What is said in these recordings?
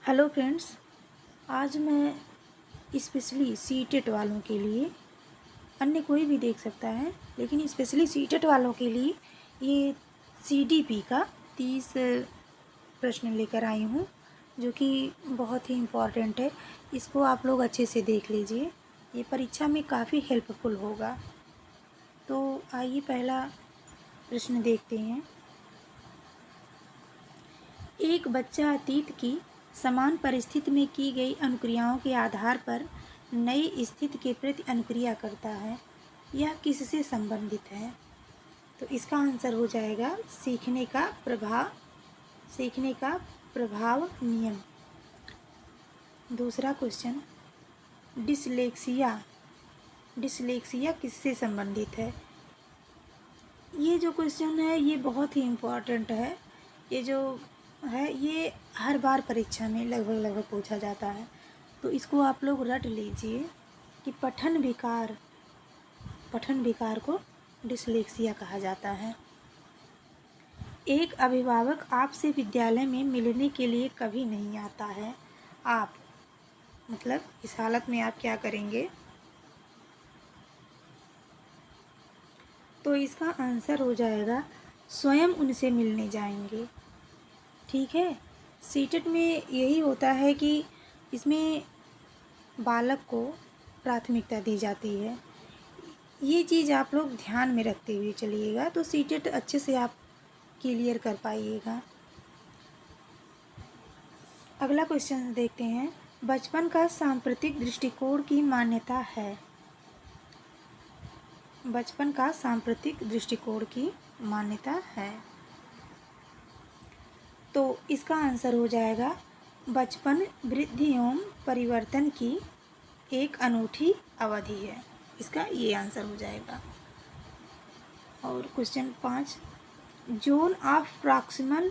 Hello friends, आज मैं specially CTET वालों के लिए, अन्य कोई भी देख सकता है लेकिन स्पेशली सीटेट वालों के लिए ये सीडीपी का 30 प्रश्न लेकर आई हूँ, जो कि बहुत ही इम्पॉर्टेंट है। इसको आप लोग अच्छे से देख लीजिए, ये परीक्षा में काफ़ी हेल्पफुल होगा। तो आइए पहला प्रश्न देखते हैं। एक बच्चा अतीत की समान परिस्थिति में की गई अनुक्रियाओं के आधार पर नई स्थिति के प्रति अनुक्रिया करता है। यह किससे संबंधित है? तो इसका आंसर हो जाएगा सीखने का प्रभाव नियम। दूसरा क्वेश्चन, डिसलेक्सिया किससे संबंधित है? ये जो क्वेश्चन है ये बहुत ही इम्पोर्टेंट है। ये जो है ये हर बार परीक्षा में लगभग पूछा जाता है, तो इसको आप लोग रट लीजिए कि पठन विकार को डिसलेक्सिया कहा जाता है। एक अभिभावक आपसे विद्यालय में मिलने के लिए कभी नहीं आता है। आप मतलब इस हालत में आप क्या करेंगे? तो इसका आंसर हो जाएगा स्वयं उनसे मिलने जाएंगे। ठीक है, सीटेट में यही होता है कि इसमें बालक को प्राथमिकता दी जाती है। ये चीज़ आप लोग ध्यान में रखते हुए चलिएगा तो सीटेट अच्छे से आप क्लियर कर पाइएगा। अगला क्वेश्चन देखते हैं। बचपन का सांप्रतिक दृष्टिकोण की मान्यता है। बचपन का सांप्रतिक दृष्टिकोण की मान्यता है, तो इसका आंसर हो जाएगा बचपन वृद्धि एवं परिवर्तन की एक अनूठी अवधि है। इसका ये आंसर हो जाएगा। और question 5, zone of proximal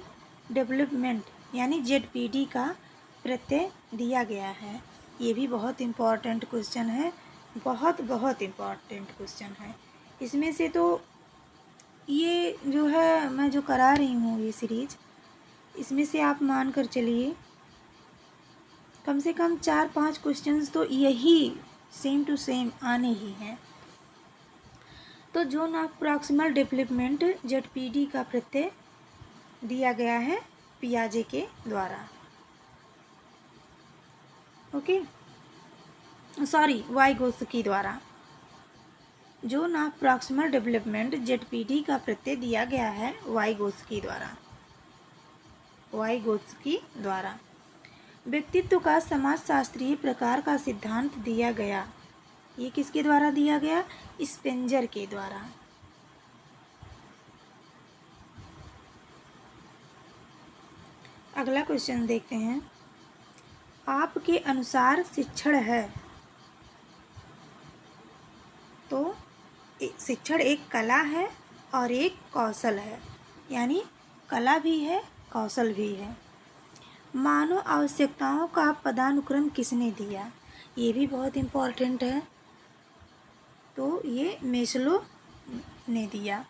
development यानी जेडपीडी का प्रत्यय दिया गया है। ये भी बहुत इम्पॉर्टेंट क्वेश्चन है, बहुत इम्पॉर्टेंट क्वेश्चन है। इसमें से तो ये जो है मैं जो करा रही हूँ ये सीरीज, इसमें से आप मान कर चलिए कम से कम 4-5 क्वेश्चंस तो यही सेम टू सेम आने ही हैं। तो zone of proximal development ZPD का प्रत्यय दिया गया है पियाजे के द्वारा। ओके, सॉरी, वाइगोत्स्की द्वारा। Zone of proximal development ZPD का प्रत्यय दिया गया है वाइगोत्स्की द्वारा। व्यक्तित्व का समाजशास्त्रीय प्रकार का सिद्धांत दिया गया। ये किसके द्वारा दिया गया? स्पेंजर के द्वारा। अगला क्वेश्चन देखते हैं। आपके अनुसार शिक्षण है, तो शिक्षण एक कला है और एक कौशल है, यानी कला भी है कौशल भी है। मानव आवश्यकताओं का पदानुक्रम किसने दिया? ये भी बहुत इम्पोर्टेंट है, तो ये मेस्लो ने दिया।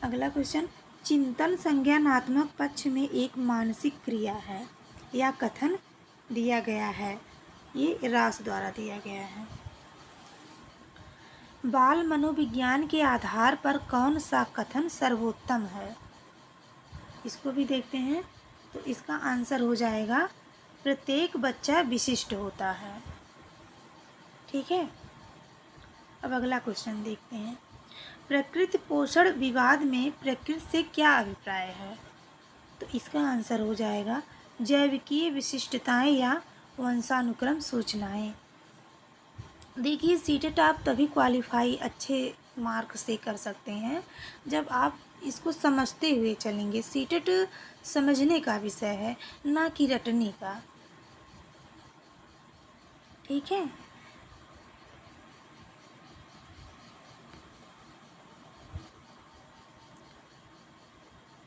अगला क्वेश्चन, चिंतन संज्ञानात्मक पक्ष में एक मानसिक क्रिया है या कथन दिया गया है। ये रास द्वारा दिया गया है। बाल मनोविज्ञान के आधार पर कौन सा कथन सर्वोत्तम है? इसको भी देखते हैं, तो इसका आंसर हो जाएगा प्रत्येक बच्चा विशिष्ट होता है। ठीक है, अब अगला क्वेश्चन देखते हैं। प्रकृति पोषण विवाद में प्रकृति से क्या अभिप्राय है? तो इसका आंसर हो जाएगा जैविकीय विशिष्टताएं या वंशानुक्रम सूचनाएं। देखिए, सीटेट आप तभी क्वालिफाई अच्छे मार्क से कर सकते हैं जब आप इसको समझते हुए चलेंगे। सीटेट समझने का विषय है, ना कि रटने का। ठीक है,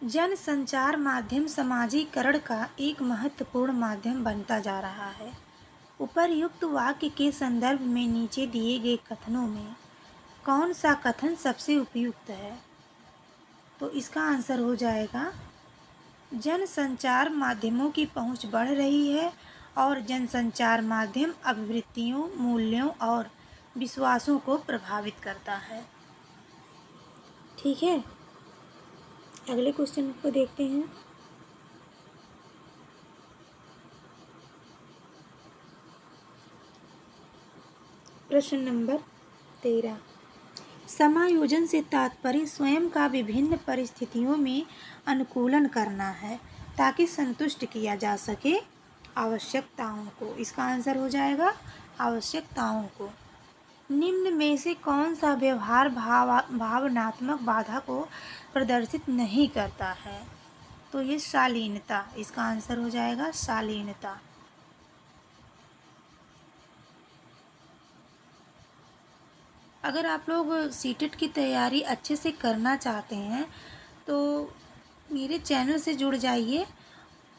जन संचार माध्यम समाजीकरण का एक महत्वपूर्ण माध्यम बनता जा रहा है। उपर्युक्त वाक्य के संदर्भ में नीचे दिए गए कथनों में कौन सा कथन सबसे उपयुक्त है? तो इसका आंसर हो जाएगा जनसंचार माध्यमों की पहुंच बढ़ रही है और जनसंचार माध्यम अभिवृत्तियों, मूल्यों और विश्वासों को प्रभावित करता है। ठीक है, अगले क्वेश्चन को देखते हैं। प्रश्न नंबर 13। समायोजन से तात्पर्य स्वयं का विभिन्न परिस्थितियों में अनुकूलन करना है ताकि संतुष्ट किया जा सके आवश्यकताओं को। इसका आंसर हो जाएगा आवश्यकताओं को। निम्न में से कौन सा व्यवहार भावनात्मक बाधा को प्रदर्शित नहीं करता है? तो ये शालीनता, इसका आंसर हो जाएगा शालीनता। अगर आप लोग सीटेट की तैयारी अच्छे से करना चाहते हैं तो मेरे चैनल से जुड़ जाइए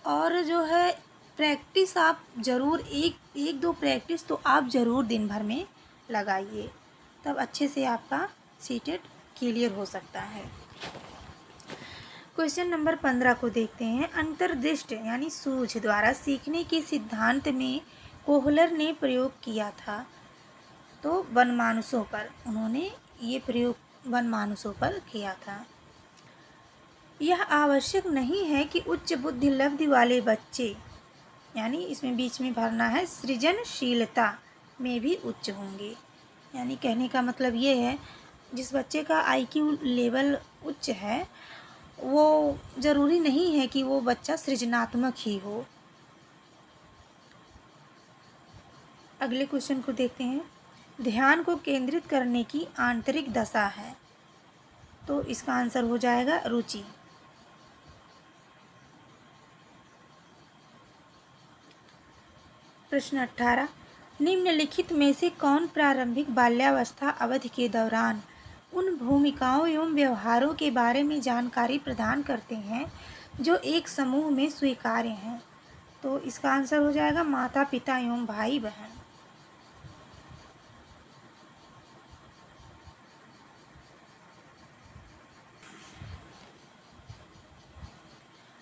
और जो है प्रैक्टिस आप ज़रूर एक दो प्रैक्टिस तो आप ज़रूर दिन भर में लगाइए, तब अच्छे से आपका सीटेट क्लियर हो सकता है। क्वेश्चन नंबर 15 को देखते हैं। अंतर्दृष्टि यानी सूझ द्वारा सीखने के सिद्धांत में कोहलर ने प्रयोग किया था, तो वनमानुषों पर उन्होंने ये प्रयोग वनमानुषों पर किया था। यह आवश्यक नहीं है कि उच्च बुद्धि लब्धि वाले बच्चे, यानी इसमें बीच में भरना है, सृजनशीलता में भी उच्च होंगे। यानी कहने का मतलब ये है जिस बच्चे का आईक्यू लेवल उच्च है वो ज़रूरी नहीं है कि वो बच्चा सृजनात्मक ही हो। अगले क्वेश्चन को देखते हैं। ध्यान को केंद्रित करने की आंतरिक दशा है, तो इसका आंसर हो जाएगा रुचि। प्रश्न 18। निम्नलिखित में से कौन प्रारंभिक बाल्यावस्था अवधि के दौरान उन भूमिकाओं एवं व्यवहारों के बारे में जानकारी प्रदान करते हैं जो एक समूह में स्वीकार्य हैं? तो इसका आंसर हो जाएगा माता पिता एवं भाई बहन।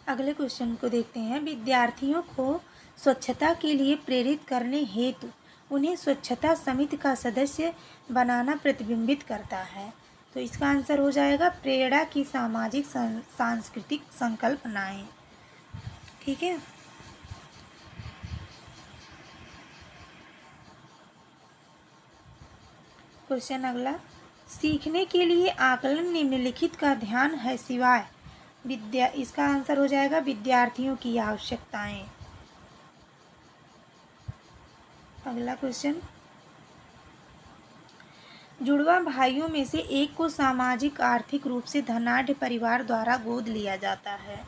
अगले क्वेश्चन को देखते हैं। विद्यार्थियों को स्वच्छता के लिए प्रेरित करने हेतु उन्हें स्वच्छता समिति का सदस्य बनाना प्रतिबिंबित करता है, तो इसका आंसर हो जाएगा प्रेरणा की सामाजिक सांस्कृतिक संकल्पनाएं। ठीक है, क्वेश्चन अगला। सीखने के लिए आकलन निम्नलिखित का ध्यान है सिवाय विद्या, इसका आंसर हो जाएगा विद्यार्थियों की आवश्यकताएं। अगला क्वेश्चन। जुड़वा भाइयों में से एक को सामाजिक आर्थिक रूप से धनाढ्य परिवार द्वारा गोद लिया जाता है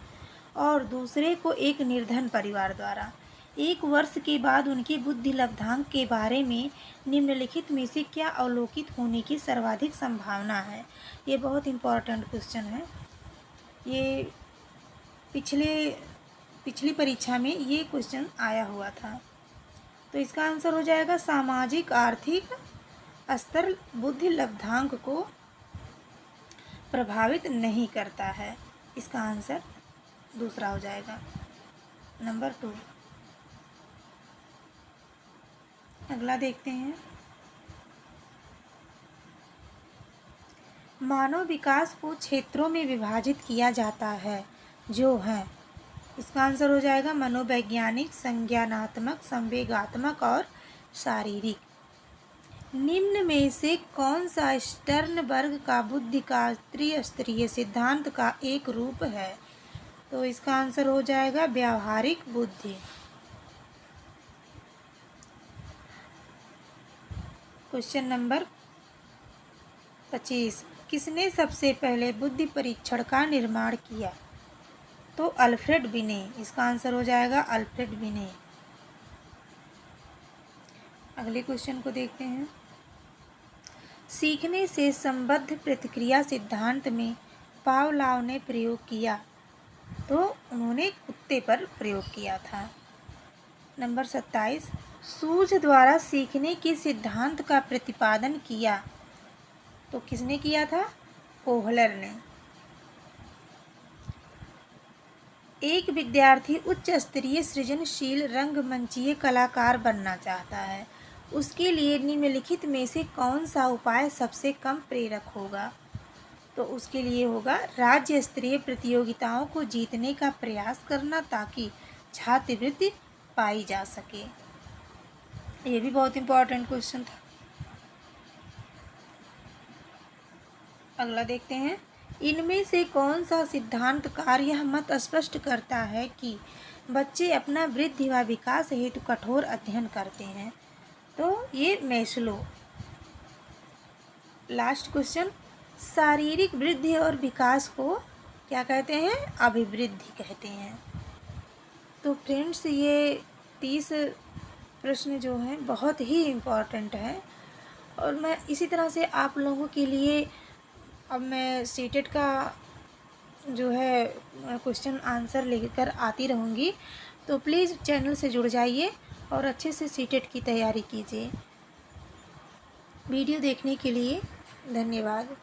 और दूसरे को एक निर्धन परिवार द्वारा। एक वर्ष के बाद उनकी बुद्धि लब्धांक के बारे में निम्नलिखित में से क्या अवलोकित होने की सर्वाधिक संभावना है? ये बहुत इम्पोर्टेंट क्वेश्चन है। ये पिछली परीक्षा में ये क्वेश्चन आया हुआ था, तो इसका आंसर हो जाएगा सामाजिक आर्थिक स्तर बुद्धि लब्धांक को प्रभावित नहीं करता है। इसका आंसर दूसरा हो जाएगा, नंबर 2। अगला देखते हैं। मानव विकास को क्षेत्रों में विभाजित किया जाता है जो है, इसका आंसर हो जाएगा मनोवैज्ञानिक, संज्ञानात्मक, संवेगात्मक और शारीरिक। निम्न में से कौन सा स्टर्नबर्ग का बुद्धि का त्रिस्तरीय सिद्धांत का एक रूप है? तो इसका आंसर हो जाएगा व्यावहारिक बुद्धि। Question number 25। किसने सबसे पहले बुद्धि परीक्षण का निर्माण किया? तो अल्फ्रेड बिने। इसका आंसर हो जाएगा अल्फ्रेड बिने। अगले क्वेश्चन को देखते हैं। सीखने से संबद्ध प्रतिक्रिया सिद्धांत में पावलोव ने प्रयोग किया, तो उन्होंने कुत्ते पर प्रयोग किया था। नंबर 27। सूझ द्वारा सीखने के सिद्धांत का प्रतिपादन किया, तो किसने किया था? कोहलर ने। एक विद्यार्थी उच्च स्तरीय सृजनशील रंगमंचीय कलाकार बनना चाहता है, उसके लिए निम्नलिखित में से कौन सा उपाय सबसे कम प्रेरक होगा? तो उसके लिए होगा राज्य स्तरीय प्रतियोगिताओं को जीतने का प्रयास करना ताकि छात्रवृत्ति पाई जा सके। ये भी बहुत इम्पोर्टेंट क्वेश्चन था। अगला देखते हैं, इनमें से कौन सा सिद्धांतकार यह मत स्पष्ट करता है कि बच्चे अपना वृद्धि व विकास हेतु कठोर अध्ययन करते हैं? तो ये मैस्लो। लास्ट क्वेश्चन, शारीरिक वृद्धि और विकास को क्या कहते हैं? अभिवृद्धि कहते हैं। तो फ्रेंड्स, ये 30 प्रश्न जो हैं बहुत ही इम्पॉर्टेंट हैं और मैं इसी तरह से आप लोगों के लिए अब मैं सीटेट का जो है क्वेश्चन आंसर लेकर आती रहूँगी, तो प्लीज़ चैनल से जुड़ जाइए और अच्छे से सीटेट की तैयारी कीजिए। वीडियो देखने के लिए धन्यवाद।